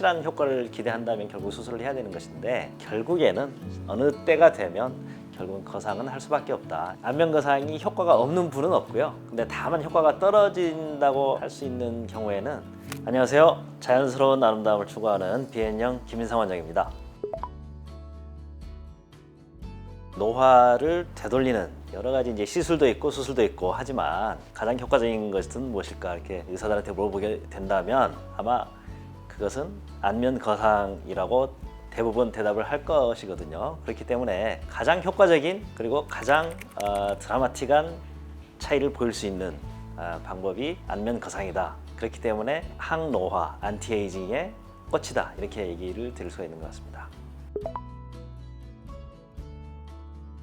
확실한 효과를 기대한다면 결국 수술을 해야 되는 것인데, 결국에는 어느 때가 되면 결국은 거상은 할 수밖에 없다. 안면 거상이 효과가 없는 분은 없고요. 근데 다만 효과가 떨어진다고 할 수 있는 경우에는, 안녕하세요. 자연스러운 아름다움을 추구하는 비앤영 김인상 원장입니다. 노화를 되돌리는 여러 가지 이제 시술도 있고 수술도 있고 하지만 가장 효과적인 것은 무엇일까 이렇게 의사들한테 물어보게 된다면 아마 그것은 안면 거상이라고 대부분 대답을 할 것이거든요. 그렇기 때문에 가장 효과적인 그리고 가장 드라마틱한 차이를 보일 수 있는 방법이 안면 거상이다. 그렇기 때문에 항노화, 안티에이징의 꽃이다. 이렇게 얘기를 드릴 수가 있는 것 같습니다.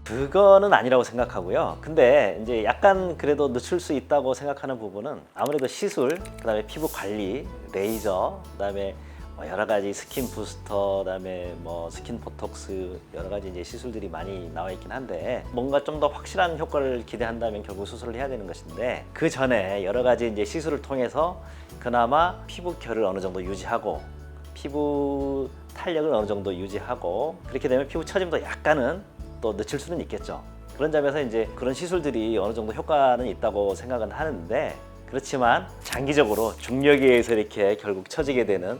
그거는 아니라고 생각하고요. 근데 이제 약간 그래도 늦출 수 있다고 생각하는 부분은 아무래도 시술, 그다음에 피부 관리, 레이저, 그다음에 여러 가지 스킨 부스터, 그다음에 스킨 보톡스 여러 가지 이제 시술들이 많이 나와 있긴 한데, 뭔가 좀 더 확실한 효과를 기대한다면 결국 수술을 해야 되는 것인데, 그 전에 여러 가지 이제 시술을 통해서 그나마 피부 결을 어느 정도 유지하고 피부 탄력을 어느 정도 유지하고, 그렇게 되면 피부 처짐도 약간은 또 늦출 수는 있겠죠. 그런 점에서 이제 그런 시술들이 어느 정도 효과는 있다고 생각은 하는데, 그렇지만 장기적으로 중력에 의해서 이렇게 결국 처지게 되는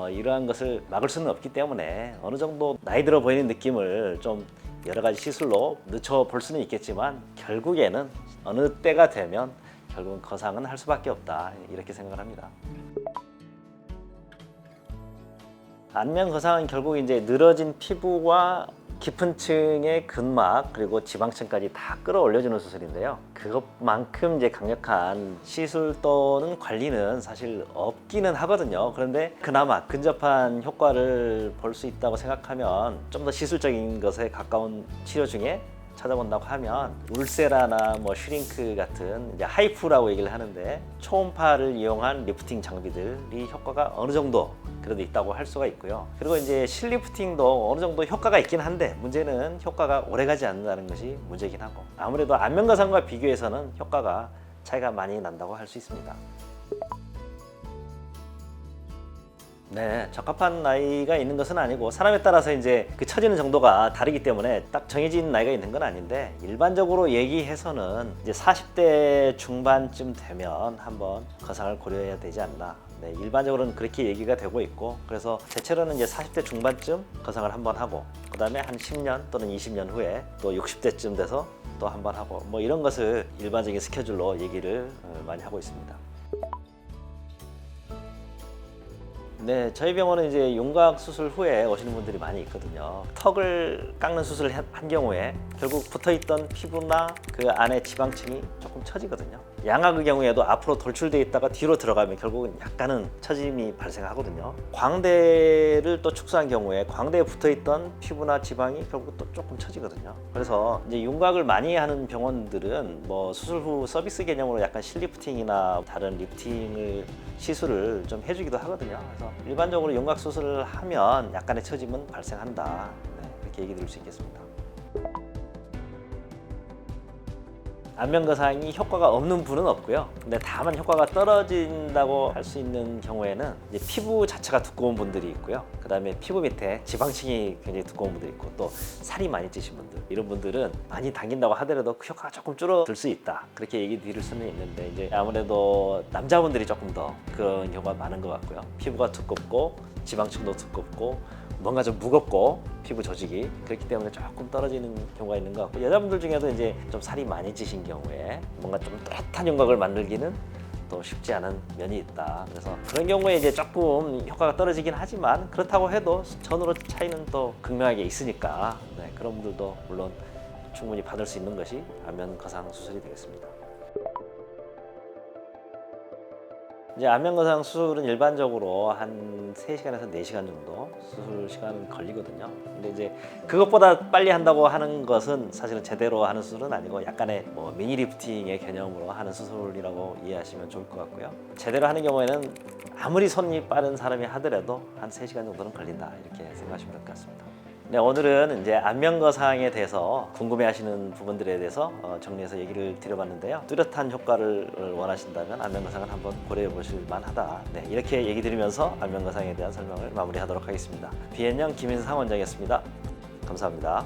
이러한 것을 막을 수는 없기 때문에 어느 정도 나이 들어 보이는 느낌을 좀 여러 가지 시술로 늦춰 볼 수는 있겠지만, 결국에는 어느 때가 되면 결국은 거상은 할 수밖에 없다, 이렇게 생각을 합니다. 안면 거상은 결국 이제 늘어진 피부와 깊은 층의 근막 그리고 지방층까지 다 끌어올려주는 수술인데요. 그것만큼 이제 강력한 시술 또는 관리는 사실 없기는 하거든요. 그런데 그나마 근접한 효과를 볼 수 있다고 생각하면 좀 더 시술적인 것에 가까운 치료 중에 찾아본다고 하면 울세라나 슈링크 같은 이제 하이프라고 얘기를 하는데, 초음파를 이용한 리프팅 장비들이 효과가 어느 정도 그래도 있다고 할 수가 있고요. 그리고 이제 실리프팅도 어느 정도 효과가 있긴 한데, 문제는 효과가 오래가지 않는다는 것이 문제긴 하고, 아무래도 안면 거상과 비교해서는 효과가 차이가 많이 난다고 할 수 있습니다. 네, 적합한 나이가 있는 것은 아니고 사람에 따라서 이제 그 처지는 정도가 다르기 때문에 딱 정해진 나이가 있는 건 아닌데, 일반적으로 얘기해서는 이제 40대 중반쯤 되면 한번 거상을 고려해야 되지 않나. 네, 일반적으로는 그렇게 얘기가 되고 있고, 그래서 대체로는 이제 40대 중반쯤 거상을 한번 하고, 그 다음에 한 10년 또는 20년 후에 또 60대쯤 돼서 또 한번 하고, 이런 것을 일반적인 스케줄로 얘기를 많이 하고 있습니다. 네, 저희 병원은 이제 윤곽 수술 후에 오시는 분들이 많이 있거든요. 턱을 깎는 수술을 한 경우에 결국 붙어있던 피부나 그 안에 지방층이 조금 처지거든요. 양악의 경우에도 앞으로 돌출되어 있다가 뒤로 들어가면 결국은 약간은 처짐이 발생하거든요. 광대를 또 축소한 경우에 광대에 붙어있던 피부나 지방이 결국 또 조금 처지거든요. 그래서 이제 윤곽을 많이 하는 병원들은 수술 후 서비스 개념으로 약간 실리프팅이나 다른 리프팅을 시술을 좀 해주기도 하거든요. 그래서 일반적으로 윤곽 수술을 하면 약간의 처짐은 발생한다. 네, 그렇게 얘기 드릴 수 있겠습니다. 안면 거상이 효과가 없는 분은 없고요. 근데 다만 효과가 떨어진다고 할 수 있는 경우에는 이제 피부 자체가 두꺼운 분들이 있고요. 그 다음에 피부 밑에 지방층이 굉장히 두꺼운 분들이 있고, 또 살이 많이 찌신 분들, 이런 분들은 많이 당긴다고 하더라도 그 효과가 조금 줄어들 수 있다. 그렇게 얘기 드릴 수는 있는데, 이제 아무래도 남자분들이 조금 더 그런 경우가 많은 것 같고요. 피부가 두껍고 지방층도 두껍고 뭔가 좀 무겁고 피부 조직이 그렇기 때문에 조금 떨어지는 경우가 있는 것 같고, 여자분들 중에도 이제 좀 살이 많이 찌신 경우에 뭔가 좀 또렷한 윤곽을 만들기는 또 쉽지 않은 면이 있다. 그래서 그런 경우에 이제 조금 효과가 떨어지긴 하지만, 그렇다고 해도 전으로 차이는 또 극명하게 있으니까, 네, 그런 분들도 물론 충분히 받을 수 있는 것이 안면 거상 수술이 되겠습니다. 이제 안면 거상 수술은 일반적으로 한 3시간에서 4시간 정도 수술 시간 걸리거든요. 근데 이제 그것보다 빨리 한다고 하는 것은 사실은 제대로 하는 수술은 아니고, 약간의 미니 리프팅의 개념으로 하는 수술이라고 이해하시면 좋을 것 같고요. 제대로 하는 경우에는 아무리 손이 빠른 사람이 하더라도 한 3시간 정도는 걸린다, 이렇게 생각하시면 될 것 같습니다. 네, 오늘은 이제 안면거상에 대해서 궁금해하시는 부분들에 대해서 정리해서 얘기를 드려봤는데요. 뚜렷한 효과를 원하신다면 안면거상을 한번 고려해 보실 만하다. 네, 이렇게 얘기 드리면서 안면거상에 대한 설명을 마무리하도록 하겠습니다. 비앤영 김인상 원장이었습니다. 감사합니다.